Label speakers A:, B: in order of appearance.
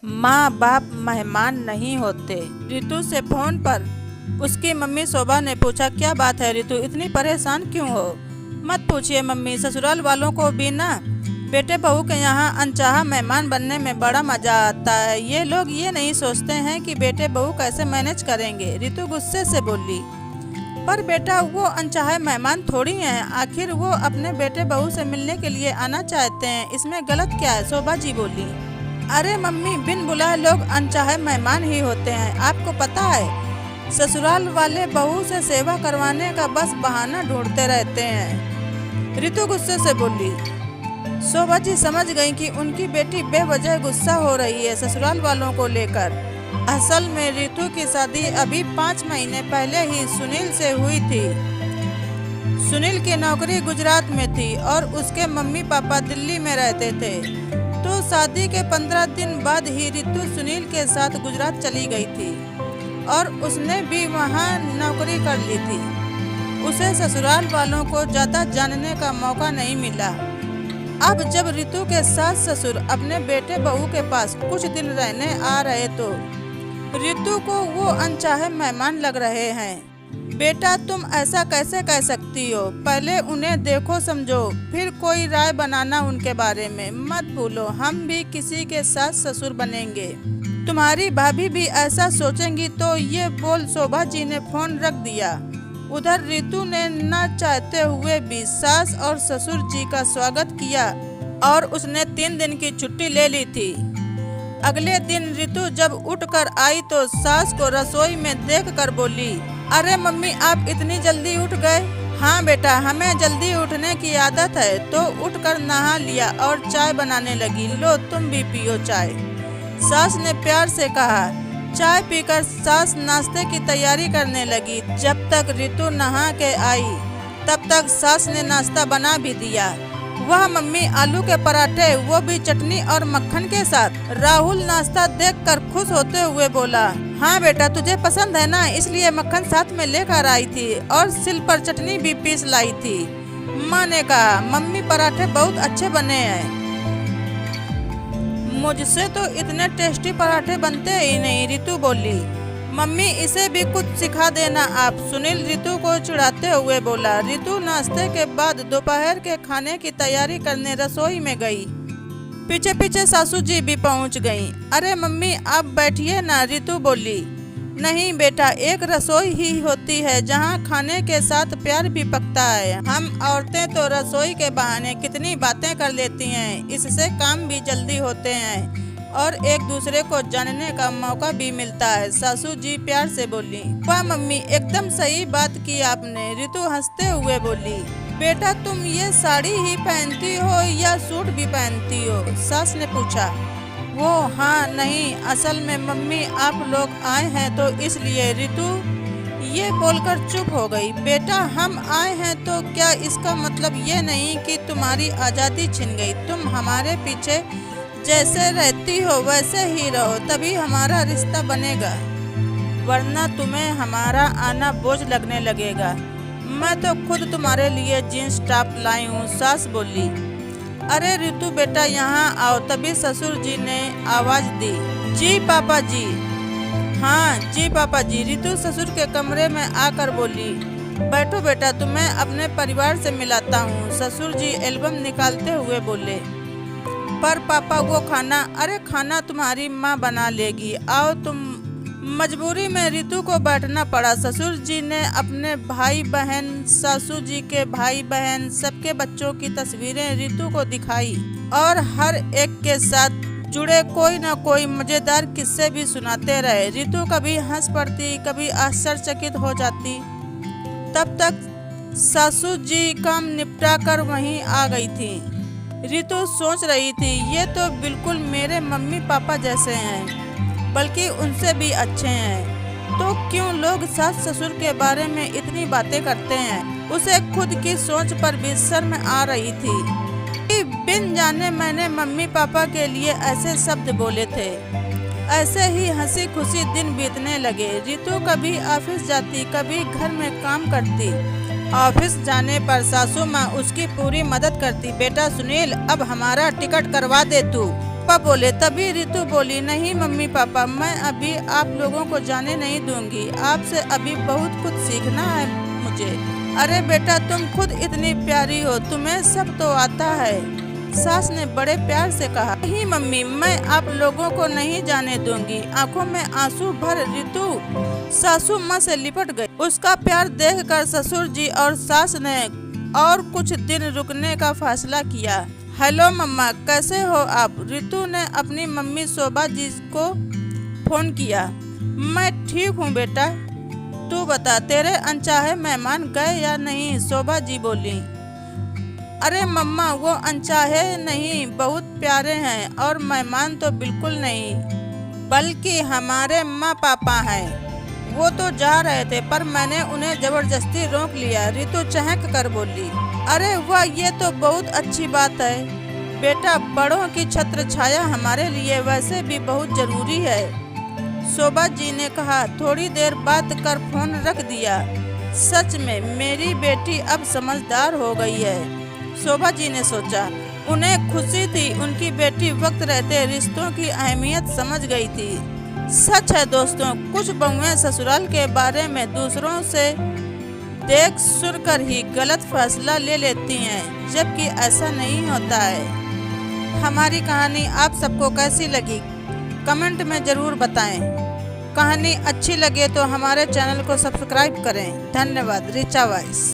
A: माँ बाप मेहमान नहीं होते। रितु से फोन पर उसकी मम्मी शोभा ने पूछा, क्या बात है रितु, इतनी परेशान क्यों हो? मत पूछिए मम्मी, ससुराल वालों को भी ना बेटे बहू के यहाँ अनचाहा मेहमान बनने में बड़ा मजा आता है। ये लोग ये नहीं सोचते हैं कि बेटे बहू कैसे मैनेज करेंगे। रितु गुस्से से बोली, पर बेटा वो अनचाहे मेहमान थोड़ी हैं, आखिर वो अपने बेटे बहू से मिलने के लिए आना चाहते हैं, इसमें गलत क्या है? शोभा जी बोली। अरे मम्मी, बिन बुलाए लोग अनचाहे मेहमान ही होते हैं, आपको पता है। ससुराल वाले बहू से सेवा करवाने का बस बहाना ढूंढते रहते हैं। रितु गुस्से से बोली। शोभा जी समझ गई कि उनकी बेटी बेवजह गुस्सा हो रही है ससुराल वालों को लेकर। असल में रितु की शादी अभी 5 महीने पहले ही सुनील से हुई थी। सुनील की नौकरी गुजरात में थी और उसके मम्मी पापा दिल्ली में रहते थे। तो शादी के 15 दिन बाद ही रितु सुनील के साथ गुजरात चली गई थी और उसने भी वहां नौकरी कर ली थी। उसे ससुराल वालों को ज़्यादा जानने का मौका नहीं मिला। अब जब रितु के सास ससुर अपने बेटे बहू के पास कुछ दिन रहने आ रहे तो रितु को वो अनचाहे मेहमान लग रहे हैं। बेटा, तुम ऐसा कैसे कह सकती हो? पहले उन्हें देखो समझो, फिर कोई राय बनाना उनके बारे में। मत भूलो, हम भी किसी के सास ससुर बनेंगे। तुम्हारी भाभी भी ऐसा सोचेंगी। तो ये बोल शोभा जी ने फोन रख दिया। उधर रितु ने न चाहते हुए भी सास और ससुर जी का स्वागत किया और उसने 3 दिन की छुट्टी ले ली थी। अगले दिन रितु जब उठकर आई तो सास को रसोई में देखकर बोली, अरे मम्मी, आप इतनी जल्दी उठ गए? हाँ बेटा, हमें जल्दी उठने की आदत है। तो उठकर नहा लिया और चाय बनाने लगी। लो तुम भी पियो चाय, सास ने प्यार से कहा। चाय पीकर सास नाश्ते की तैयारी करने लगी। जब तक रितु नहा के आई तब तक सास ने नाश्ता बना भी दिया। वह मम्मी, आलू के पराठे, वो भी चटनी और मक्खन के साथ। राहुल नाश्ता देखकर खुश होते हुए बोला, हाँ बेटा, तुझे पसंद है ना, इसलिए मक्खन साथ में लेकर आई थी और सिल पर चटनी भी पीस लाई थी। माँ ने कहा, मम्मी पराठे बहुत अच्छे बने हैं। मुझसे तो इतने टेस्टी पराठे बनते ही नहीं, रितु बोली। मम्मी, इसे भी कुछ सिखा देना आप, सुनील रितु को चिढ़ाते हुए बोला। रितु नाश्ते के बाद दोपहर के खाने की तैयारी करने रसोई में गई। पीछे पीछे सासू जी भी पहुंच गईं। अरे मम्मी, आप बैठिए ना, रितु बोली। नहीं बेटा, एक रसोई ही होती है जहां खाने के साथ प्यार भी पकता है। हम औरतें तो रसोई के बहाने कितनी बातें कर लेती हैं, इससे काम भी जल्दी होते हैं और एक दूसरे को जानने का मौका भी मिलता है, सासू जी प्यार से बोली। वाह मम्मी, एकदम सही बात की आपने, रितु हंसते हुए बोली। बेटा, तुम ये साड़ी ही पहनती हो या सूट भी पहनती हो? सास ने पूछा। वो हाँ नहीं, असल में मम्मी आप लोग आए हैं तो इसलिए। रितु ये बोलकर चुप हो गई। बेटा, हम आए हैं तो क्या इसका मतलब ये नहीं कि तुम्हारी आज़ादी छिन गई? तुम हमारे पीछे जैसे रहती हो वैसे ही रहो, तभी हमारा रिश्ता बनेगा, वरना तुम्हें हमारा आना बोझ लगने लगेगा। मैं तो खुद तुम्हारे लिए जीन्स टॉप लाई हूँ, सास बोली। अरे रितु बेटा, यहाँ आओ, तभी ससुर जी ने आवाज़ दी। जी पापा जी। हाँ जी पापा जी, रितु ससुर के कमरे में आकर बोली। बैठो बेटा, तुम्हें अपने परिवार से मिलाता हूँ, ससुर जी एल्बम निकालते हुए बोले। पर पापा वो खाना? अरे खाना तुम्हारी माँ बना लेगी, आओ तुम। मजबूरी में रितु को बैठना पड़ा। ससुर जी ने अपने भाई बहन, सासू जी के भाई बहन, सबके बच्चों की तस्वीरें रितु को दिखाई और हर एक के साथ जुड़े कोई न कोई मजेदार किस्से भी सुनाते रहे। रितु कभी हंस पड़ती, कभी आश्चर्यचकित हो जाती। तब तक सासू जी काम निपटा कर वहीं आ गई थी। रितु सोच रही थी, ये तो बिल्कुल मेरे मम्मी पापा जैसे हैं, बल्कि उनसे भी अच्छे हैं। तो क्यों लोग सास ससुर के बारे में इतनी बातें करते हैं? उसे खुद की सोच पर भी शर्म आ रही थी कि बिन जाने मैंने मम्मी पापा के लिए ऐसे शब्द बोले थे। ऐसे ही हंसी खुशी दिन बीतने लगे। रितु कभी ऑफिस जाती, कभी घर में काम करती। ऑफिस जाने पर सासू माँ उसकी पूरी मदद करती। बेटा सुनील, अब हमारा टिकट करवा दे तू। पापा बोले। तभी रितु बोली, नहीं मम्मी पापा, मैं अभी आप लोगों को जाने नहीं दूंगी, आपसे अभी बहुत कुछ सीखना है मुझे। अरे बेटा, तुम खुद इतनी प्यारी हो, तुम्हें सब तो आता है, सास ने बड़े प्यार से कहा। नहीं मम्मी, मैं आप लोगों को नहीं जाने दूंगी। आंखों में आंसू भर रितु सासू माँ से लिपट गई। उसका प्यार देखकर ससुर जी और सास ने और कुछ दिन रुकने का फैसला किया। हेलो मम्मा, कैसे हो आप? रितु ने अपनी मम्मी शोभा जी को फोन किया। मैं ठीक हूँ बेटा, तू बता तेरे अनचाहे मेहमान गए या नहीं? शोभा जी बोली। अरे मम्मा, वो अनचाहे नहीं, बहुत प्यारे हैं, और मेहमान तो बिल्कुल नहीं, बल्कि हमारे माँ पापा हैं। वो तो जा रहे थे पर मैंने उन्हें जबरदस्ती रोक लिया, रितु चहक कर बोली। अरे वाह, ये तो बहुत अच्छी बात है बेटा, बड़ों की छत्र छाया हमारे लिए वैसे भी बहुत जरूरी है, शोभा जी ने कहा। थोड़ी देर बात कर फोन रख दिया। सच में मेरी बेटी अब समझदार हो गई है, शोभा जी ने सोचा। उन्हें खुशी थी, उनकी बेटी वक्त रहते रिश्तों की अहमियत समझ गई थी। सच है दोस्तों, कुछ बहुएं ससुराल के बारे में दूसरों से देख सुन कर ही गलत फैसला ले लेती हैं, जबकि ऐसा नहीं होता है। हमारी कहानी आप सबको कैसी लगी कमेंट में ज़रूर बताएं। कहानी अच्छी लगे तो हमारे चैनल को सब्सक्राइब करें। धन्यवाद। ऋचा वॉइस।